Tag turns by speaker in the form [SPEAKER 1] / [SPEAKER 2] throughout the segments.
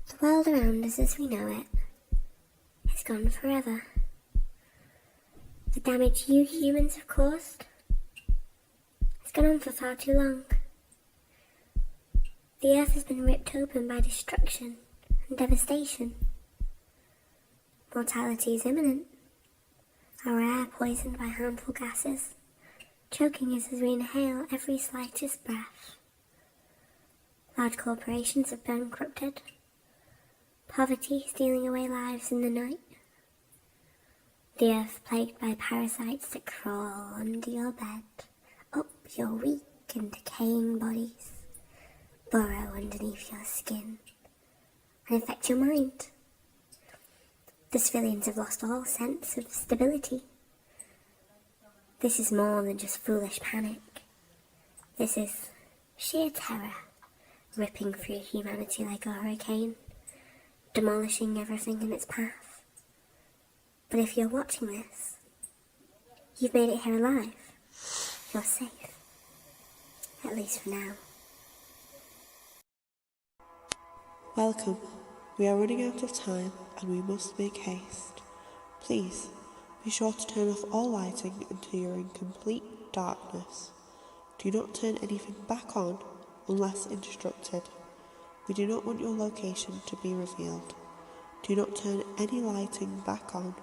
[SPEAKER 1] The world around us as we know it is gone forever. The damage you humans have caused has gone on for far too long. The earth has been ripped open by destruction and devastation. Mortality is imminent. Our air poisoned by harmful gases, choking us as we inhale every slightest breath. Large corporations have bankrupted. Poverty stealing away lives in the night. The earth plagued by parasites that crawl under your bed, up your weak and decaying bodies, burrow underneath your skin, and infect your mind. The civilians have lost all sense of stability. This is more than just foolish panic. This is sheer terror, ripping through humanity like a hurricane, demolishing everything in its path. But if you're watching this, you've made it here alive. You're safe. At least for now.
[SPEAKER 2] Welcome. We are running out of time and we must make haste. Please, be sure to turn off all lighting until you're in complete darkness. Do not turn anything back on unless instructed. We do not want your location to be revealed. Do not turn any lighting back on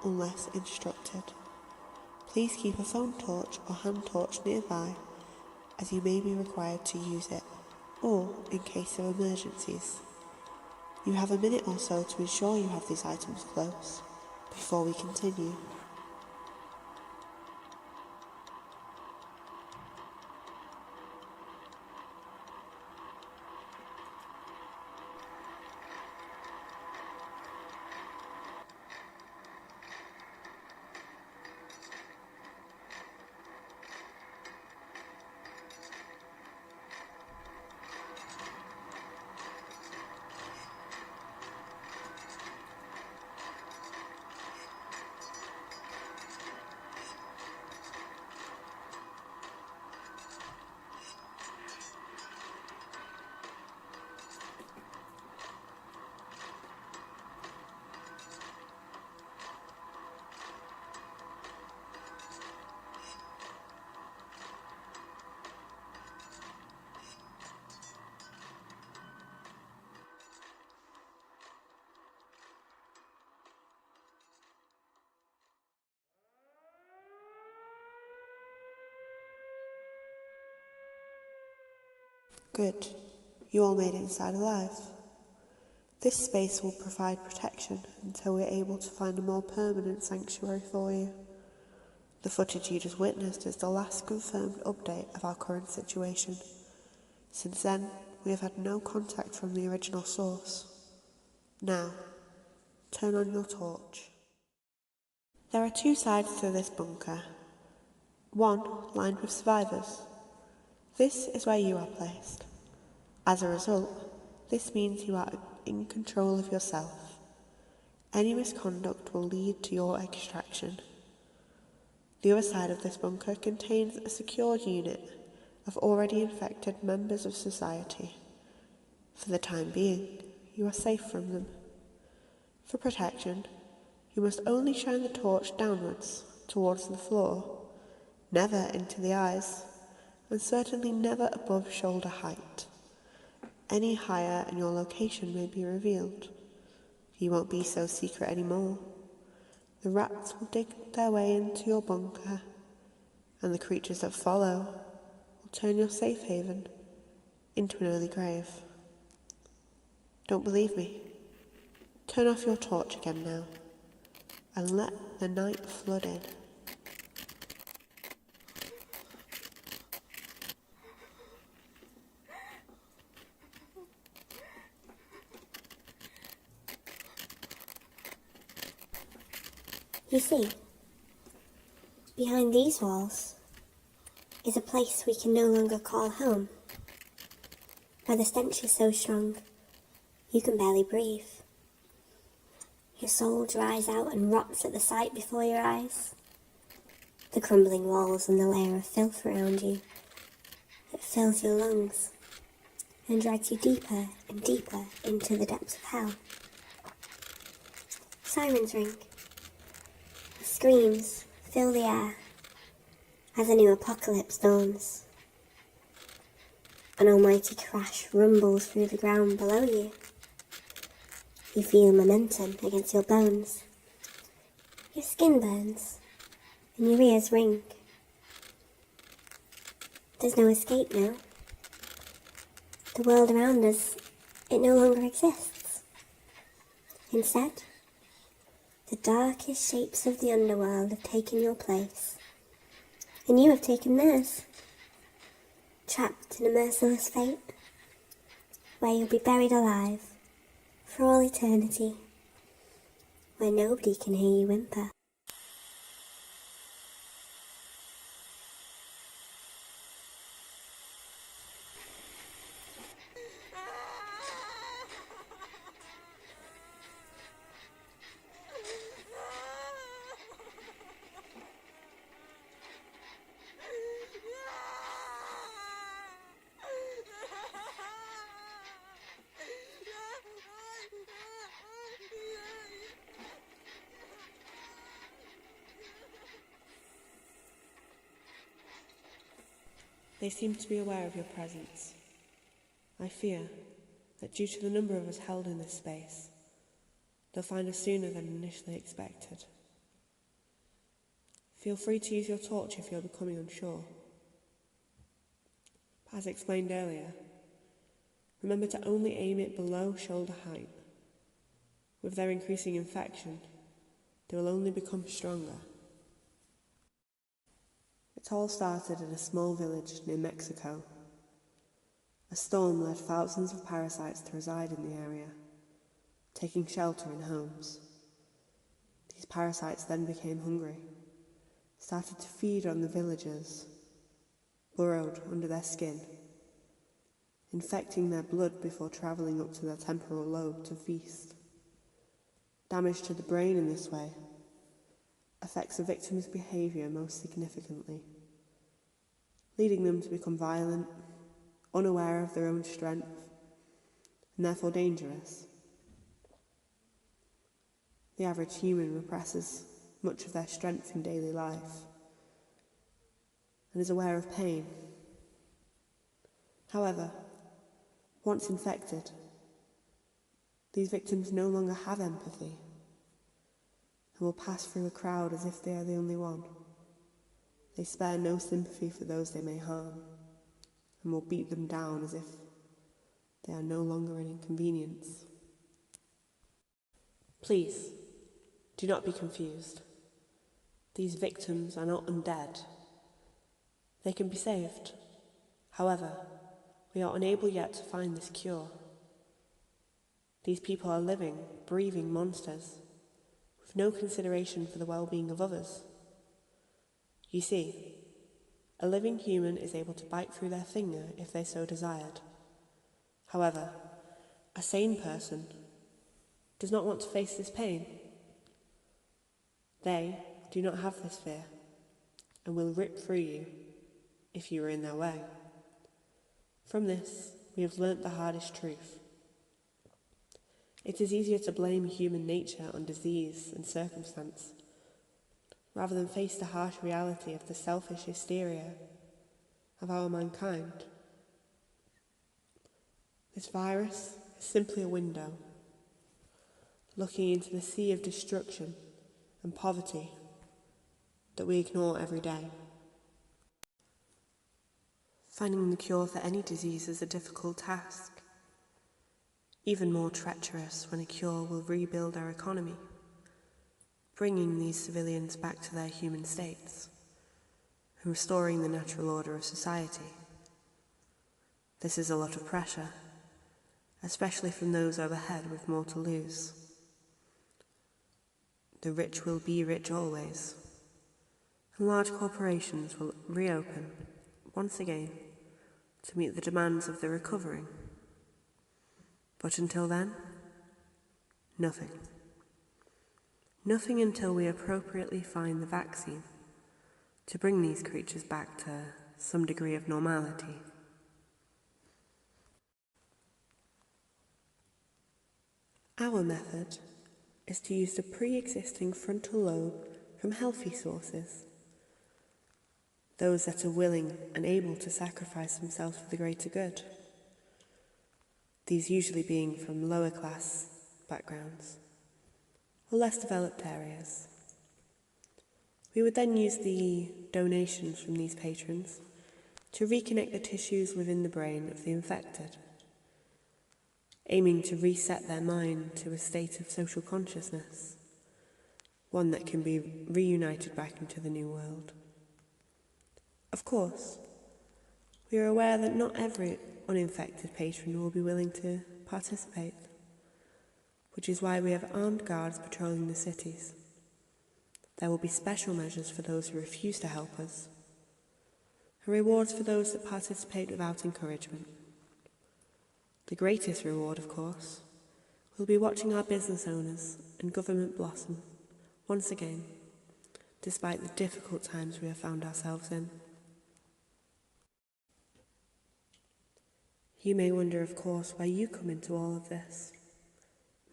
[SPEAKER 2] unless instructed. Please keep a phone torch or hand torch nearby, as you may be required to use it, or in case of emergencies. You have a minute or so to ensure you have these items close before we continue. Good. You all made it inside alive. This space will provide protection until we're able to find a more permanent sanctuary for you. The footage you just witnessed is the last confirmed update of our current situation. Since then, we have had no contact from the original source. Now, turn on your torch. There are two sides to this bunker. One lined with survivors. This is where you are placed. As a result, this means you are in control of yourself. Any misconduct will lead to your extraction. The other side of this bunker contains a secured unit of already infected members of society. For the time being, you are safe from them. For protection, you must only shine the torch downwards, towards the floor, never into the eyes, and certainly never above shoulder height. Any higher and your location may be revealed. You won't be so secret anymore. The rats will dig their way into your bunker, and the creatures that follow will turn your safe haven into an early grave. Don't believe me? Turn off your torch again now, and let the night flood in.
[SPEAKER 1] You see, behind these walls is a place we can no longer call home, where the stench is so strong you can barely breathe. Your soul dries out and rots at the sight before your eyes. The crumbling walls and the layer of filth around you, it fills your lungs. and drags you deeper and deeper into the depths of hell. Sirens ring. Screams fill the air as a new apocalypse dawns. An almighty crash rumbles through the ground below you. You feel momentum against your bones. Your skin burns, and your ears ring. There's no escape now. The world around us, it no longer exists. Instead, the darkest shapes of the underworld have taken your place, and you have taken theirs. Trapped in a merciless fate, where you'll be buried alive for all eternity, where nobody can hear you whimper.
[SPEAKER 2] They seem to be aware of your presence. I fear that due to the number of us held in this space, they'll find us sooner than initially expected. Feel free to use your torch if you're becoming unsure. As explained earlier, remember to only aim it below shoulder height. With their increasing infection, they will only become stronger. It all started in a small village near Mexico. A storm led thousands of parasites to reside in the area, taking shelter in homes. These parasites then became hungry, started to feed on the villagers, burrowed under their skin, infecting their blood before travelling up to their temporal lobe to feast. Damage to the brain in this way affects the victim's behaviour most significantly, leading them to become violent, unaware of their own strength, and therefore dangerous. The average human represses much of their strength in daily life and is aware of pain. However, once infected, these victims no longer have empathy and will pass through a crowd as if they are the only one. They spare no sympathy for those they may harm and will beat them down as if they are no longer an inconvenience. Please, do not be confused. These victims are not undead. They can be saved. However, we are unable yet to find this cure. These people are living, breathing monsters, with no consideration for the well-being of others. You see, a living human is able to bite through their finger if they so desired. However, a sane person does not want to face this pain. They do not have this fear and will rip through you if you are in their way. From this, we have learnt the hardest truth. It is easier to blame human nature on disease and circumstance, rather than face the harsh reality of the selfish hysteria of our mankind. This virus is simply a window, looking into the sea of destruction and poverty that we ignore every day. Finding the cure for any disease is a difficult task, even more treacherous when a cure will rebuild our economy, bringing these civilians back to their human states and restoring the natural order of society. This is a lot of pressure, especially from those overhead with more to lose. The rich will be rich always, and large corporations will reopen once again to meet the demands of the recovering. But until then, nothing. Nothing until we appropriately find the vaccine to bring these creatures back to some degree of normality. Our method is to use the pre-existing frontal lobe from healthy sources, those that are willing and able to sacrifice themselves for the greater good, these usually being from lower class backgrounds or less developed areas. We would then use the donations from these patrons to reconnect the tissues within the brain of the infected, aiming to reset their mind to a state of social consciousness, one that can be reunited back into the new world. Of course, we are aware that not every uninfected patron will be willing to participate, which is why we have armed guards patrolling the cities. There will be special measures for those who refuse to help us, and rewards for those that participate without encouragement. The greatest reward, of course, will be watching our business owners and government blossom once again, despite the difficult times we have found ourselves in. You may wonder, of course, why you come into all of this.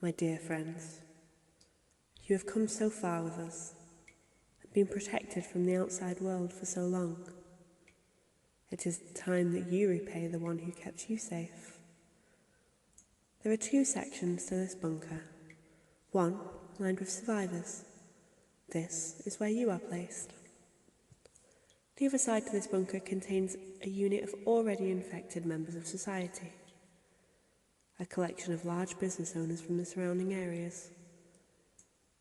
[SPEAKER 2] My dear friends, you have come so far with us and been protected from the outside world for so long. It is time that you repay the one who kept you safe. There are 2 sections to this bunker. One lined with survivors. This is where you are placed. The other side to this bunker contains a unit of already infected members of society, a collection of large business owners from the surrounding areas.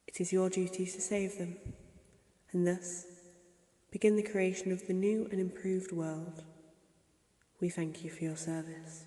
[SPEAKER 2] It is your duty to save them, and thus begin the creation of the new and improved world. We thank you for your service.